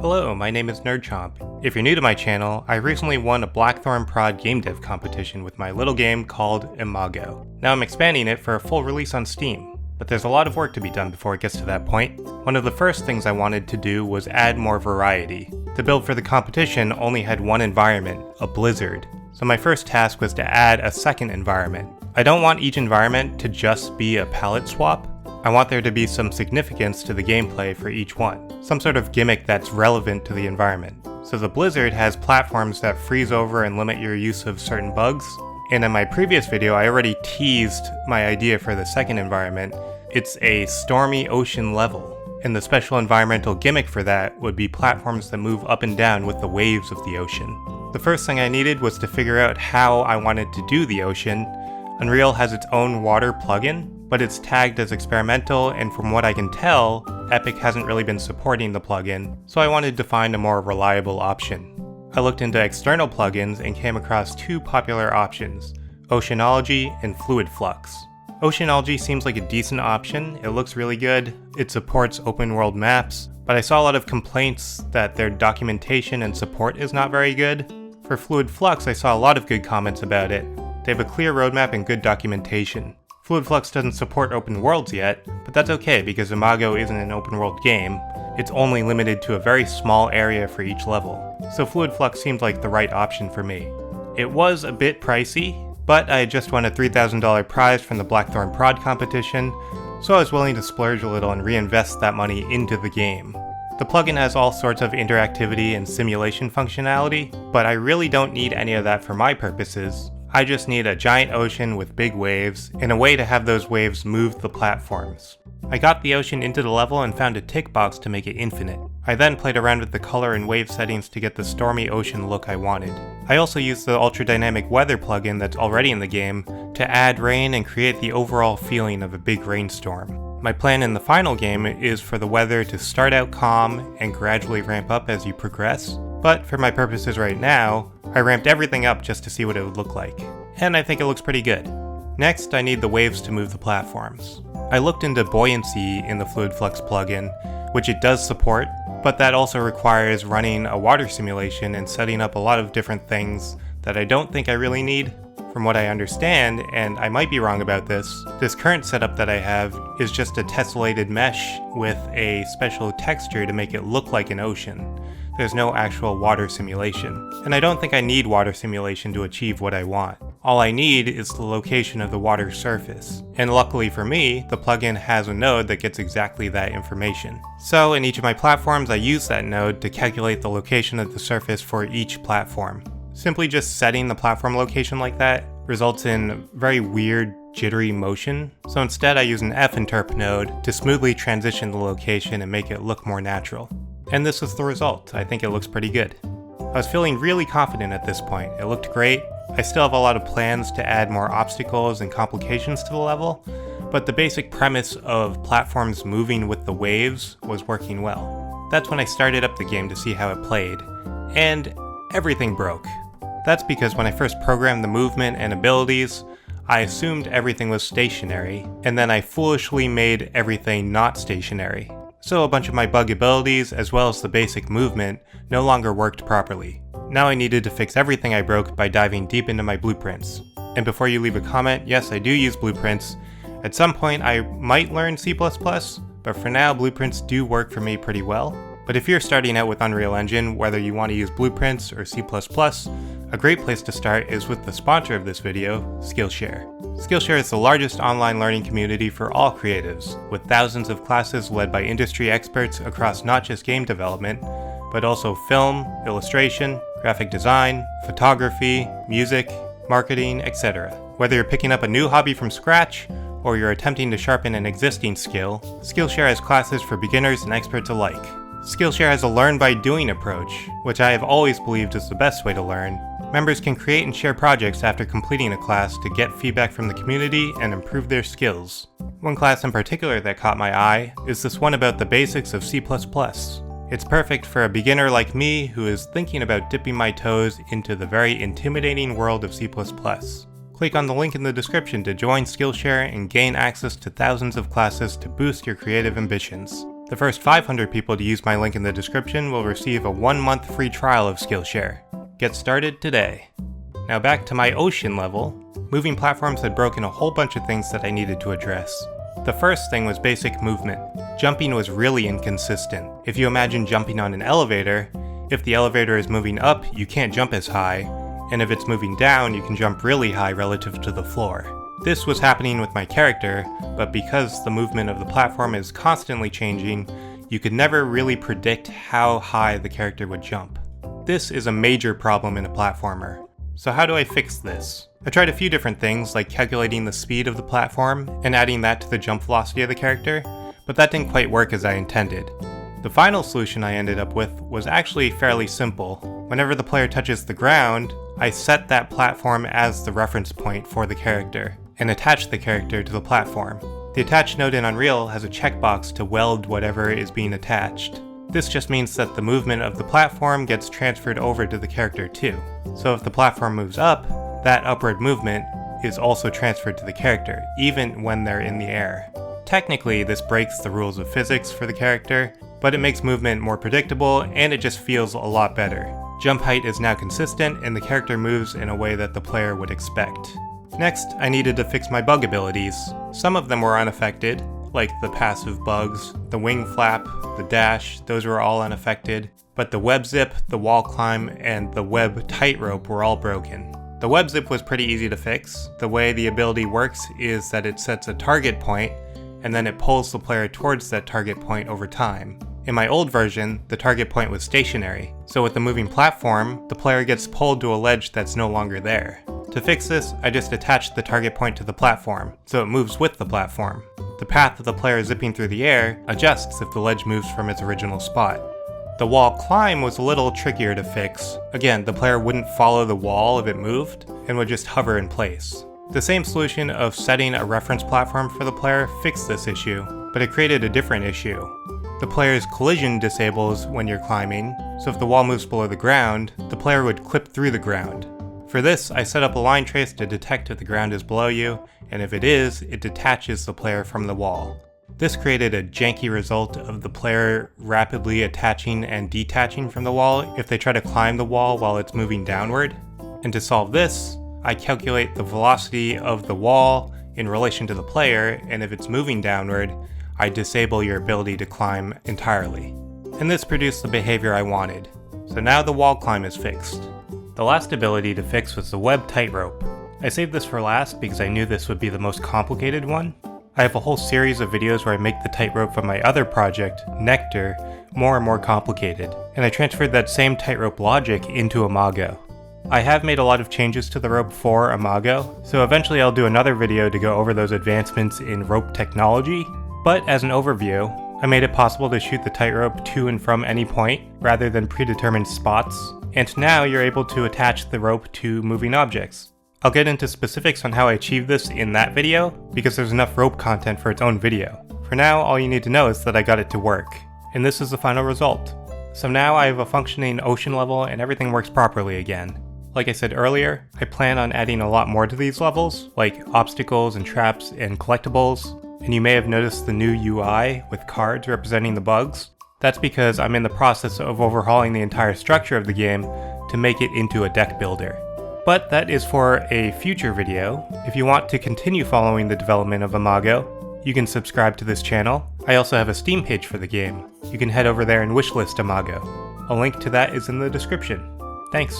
Hello, my name is NerdChomp. If you're new to my channel, I recently won a Blackthorn Prod game dev competition with my little game called Imago. Now I'm expanding it for a full release on Steam, but there's a lot of work to be done before it gets to that point. One of the first things I wanted to do was add more variety. The build for the competition only had one environment, a blizzard, so my first task was to add a second environment. I don't want each environment to just be a palette swap. I want there to be some significance to the gameplay for each one, some sort of gimmick that's relevant to the environment. So the blizzard has platforms that freeze over and limit your use of certain bugs, and in my previous video I already teased my idea for the second environment. It's a stormy ocean level, and the special environmental gimmick for that would be platforms that move up and down with the waves of the ocean. The first thing I needed was to figure out how I wanted to do the ocean. Unreal has its own water plugin, but it's tagged as experimental, and from what I can tell, Epic hasn't really been supporting the plugin, so I wanted to find a more reliable option. I looked into external plugins and came across two popular options, Oceanology and Fluid Flux. Oceanology seems like a decent option, it looks really good, it supports open world maps, but I saw a lot of complaints that their documentation and support is not very good. For Fluid Flux, I saw a lot of good comments about it. They have a clear roadmap and good documentation. Fluid Flux doesn't support open worlds yet, but that's okay because Imago isn't an open world game. It's only limited to a very small area for each level, so Fluid Flux seemed like the right option for me. It was a bit pricey, but I had just won a $3,000 prize from the Blackthorn Prod competition, so I was willing to splurge a little and reinvest that money into the game. The plugin has all sorts of interactivity and simulation functionality, but I really don't need any of that for my purposes. I just need a giant ocean with big waves, and a way to have those waves move the platforms. I got the ocean into the level and found a tick box to make it infinite. I then played around with the color and wave settings to get the stormy ocean look I wanted. I also used the ultra dynamic weather plugin that's already in the game to add rain and create the overall feeling of a big rainstorm. My plan in the final game is for the weather to start out calm and gradually ramp up as you progress, but for my purposes right now, I ramped everything up just to see what it would look like, and I think it looks pretty good. Next, I need the waves to move the platforms. I looked into buoyancy in the Fluid Flux plugin, which it does support, but that also requires running a water simulation and setting up a lot of different things that I don't think I really need. From what I understand, and I might be wrong about this current setup that I have is just a tessellated mesh with a special texture to make it look like an ocean. There's no actual water simulation, and I don't think I need water simulation to achieve what I want. All I need is the location of the water surface, and luckily for me, the plugin has a node that gets exactly that information. So in each of my platforms, I use that node to calculate the location of the surface for each platform. Simply just setting the platform location like that results in very weird, jittery motion, so instead I use an f-interp node to smoothly transition the location and make it look more natural. And this is the result. I think it looks pretty good. I was feeling really confident at this point. It looked great. I still have a lot of plans to add more obstacles and complications to the level, but the basic premise of platforms moving with the waves was working well. That's when I started up the game to see how it played, and everything broke. That's because when I first programmed the movement and abilities, I assumed everything was stationary, and then I foolishly made everything not stationary. So a bunch of my bug abilities, as well as the basic movement, no longer worked properly. Now I needed to fix everything I broke by diving deep into my blueprints. And before you leave a comment, yes, I do use blueprints. At some point I might learn C++, but for now blueprints do work for me pretty well. But if you're starting out with Unreal Engine, whether you want to use blueprints or C++, a great place to start is with the sponsor of this video, Skillshare. Skillshare is the largest online learning community for all creatives, with thousands of classes led by industry experts across not just game development, but also film, illustration, graphic design, photography, music, marketing, etc. Whether you're picking up a new hobby from scratch, or you're attempting to sharpen an existing skill, Skillshare has classes for beginners and experts alike. Skillshare has a learn-by-doing approach, which I have always believed is the best way to learn. Members can create and share projects after completing a class to get feedback from the community and improve their skills. One class in particular that caught my eye is this one about the basics of C++. It's perfect for a beginner like me who is thinking about dipping my toes into the very intimidating world of C++. Click on the link in the description to join Skillshare and gain access to thousands of classes to boost your creative ambitions. The first 500 people to use my link in the description will receive a 1-month free trial of Skillshare. Get started today. Now back to my ocean level. Moving platforms had broken a whole bunch of things that I needed to address. The first thing was basic movement. Jumping was really inconsistent. If you imagine jumping on an elevator, if the elevator is moving up, you can't jump as high, and if it's moving down, you can jump really high relative to the floor. This was happening with my character, but because the movement of the platform is constantly changing, you could never really predict how high the character would jump. This is a major problem in a platformer. So how do I fix this? I tried a few different things, like calculating the speed of the platform and adding that to the jump velocity of the character, but that didn't quite work as I intended. The final solution I ended up with was actually fairly simple. Whenever the player touches the ground, I set that platform as the reference point for the character, and attach the character to the platform. The attach node in Unreal has a checkbox to weld whatever is being attached. This just means that the movement of the platform gets transferred over to the character too. So if the platform moves up, that upward movement is also transferred to the character, even when they're in the air. Technically, this breaks the rules of physics for the character, but it makes movement more predictable and it just feels a lot better. Jump height is now consistent and the character moves in a way that the player would expect. Next, I needed to fix my bug abilities. Some of them were unaffected, like the passive bugs, the wing flap, the dash, those were all unaffected, but the web zip, the wall climb, and the web tightrope were all broken. The web zip was pretty easy to fix. The way the ability works is that it sets a target point, and then it pulls the player towards that target point over time. In my old version, the target point was stationary, so with the moving platform, the player gets pulled to a ledge that's no longer there. To fix this, I just attached the target point to the platform, so it moves with the platform. The path of the player zipping through the air adjusts if the ledge moves from its original spot. The wall climb was a little trickier to fix. Again, the player wouldn't follow the wall if it moved, and would just hover in place. The same solution of setting a reference platform for the player fixed this issue, but it created a different issue. The player's collision disables when you're climbing, so if the wall moves below the ground, the player would clip through the ground. For this, I set up a line trace to detect if the ground is below you, and if it is, it detaches the player from the wall. This created a janky result of the player rapidly attaching and detaching from the wall if they try to climb the wall while it's moving downward. And to solve this, I calculate the velocity of the wall in relation to the player, and if it's moving downward, I disable your ability to climb entirely. And this produced the behavior I wanted. So now the wall climb is fixed. The last ability to fix was the web tightrope. I saved this for last because I knew this would be the most complicated one. I have a whole series of videos where I make the tightrope from my other project, Nectar, more and more complicated, and I transferred that same tightrope logic into Imago. I have made a lot of changes to the rope for Imago, so eventually I'll do another video to go over those advancements in rope technology, but as an overview, I made it possible to shoot the tightrope to and from any point, rather than predetermined spots, and now you're able to attach the rope to moving objects. I'll get into specifics on how I achieved this in that video, because there's enough rope content for its own video. For now, all you need to know is that I got it to work, and this is the final result. So now I have a functioning ocean level and everything works properly again. Like I said earlier, I plan on adding a lot more to these levels, like obstacles and traps and collectibles, and you may have noticed the new UI with cards representing the bugs. That's because I'm in the process of overhauling the entire structure of the game to make it into a deck builder. But that is for a future video. If you want to continue following the development of Imago, you can subscribe to this channel. I also have a Steam page for the game. You can head over there and wishlist Imago. A link to that is in the description. Thanks.